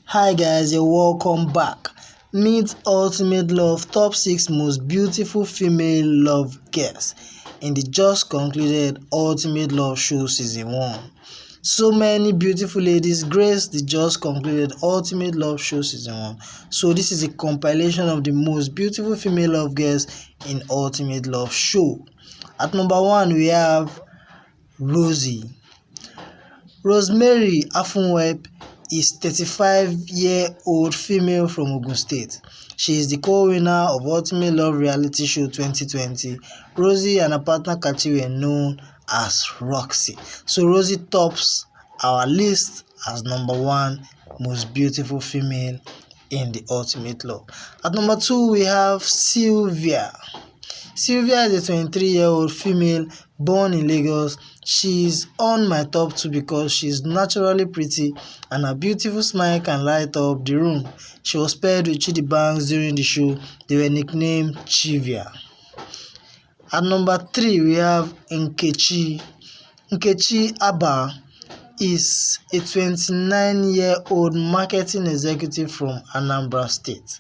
Hi guys, and welcome back. Meet Ultimate Love Top 6 Most Beautiful Female Love Guests in the just concluded Ultimate Love Show Season 1. So many beautiful ladies graced the just concluded Ultimate Love Show Season 1. So this is a compilation of the most beautiful female love guests in Ultimate Love Show. At number 1 we have Rosie. Rosemary Afunweb is 35-year-old female from Ogun State. She is the co-winner of Ultimate Love Reality Show 2020. Rosie and her partner Kachi were known as Roxy. So Rosie tops our list as number 1 most beautiful female in the Ultimate Love. At number 2 we have Sylvia. Sylvia is a 23-year-old female born in Lagos. She's on my top 2 because she's naturally pretty and her beautiful smile can light up the room. She was paired with Chidi Banks during the show. They were nicknamed Chivia. At number 3 we have Nkechi. Nkechi Abba is a 29-year-old marketing executive from Anambra State.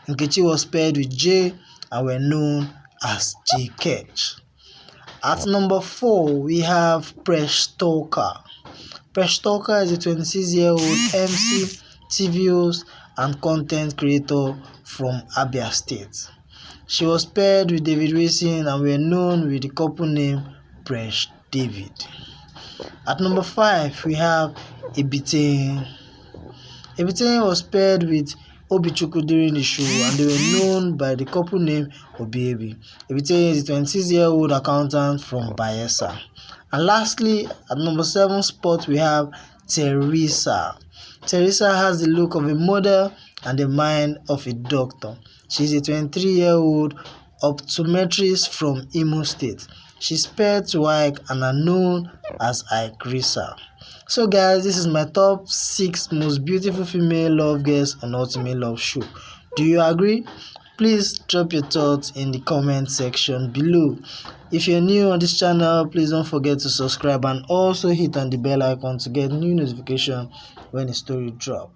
Nkechi was paired with Jay and were known as J-Ketch. At number 4 we have Presh Talker. Presh Talker is a 26-year-old MC, TV host and content creator from Abia State. She was paired with David Wilson and were known with the couple name Presh David. At number 5 we have Ebite. Ebite was paired with Obichukwu during the show and they were known by the couple name Obiebi. Ebite is a 26-year-old accountant from Bayelsa. And lastly, at number 7 spot we have Teresa. Teresa has the look of a model and the mind of a doctor. She's a 23-year-old optometrist from Imo State. She's paired to Ike and are known as Ike Risa. So guys, this is my top 6 most beautiful female love guests on Ultimate Love Show. Do you agree? Please drop your thoughts in the comment section below. If you're new on this channel, please don't forget to subscribe and also hit on the bell icon to get new notification when a story drops.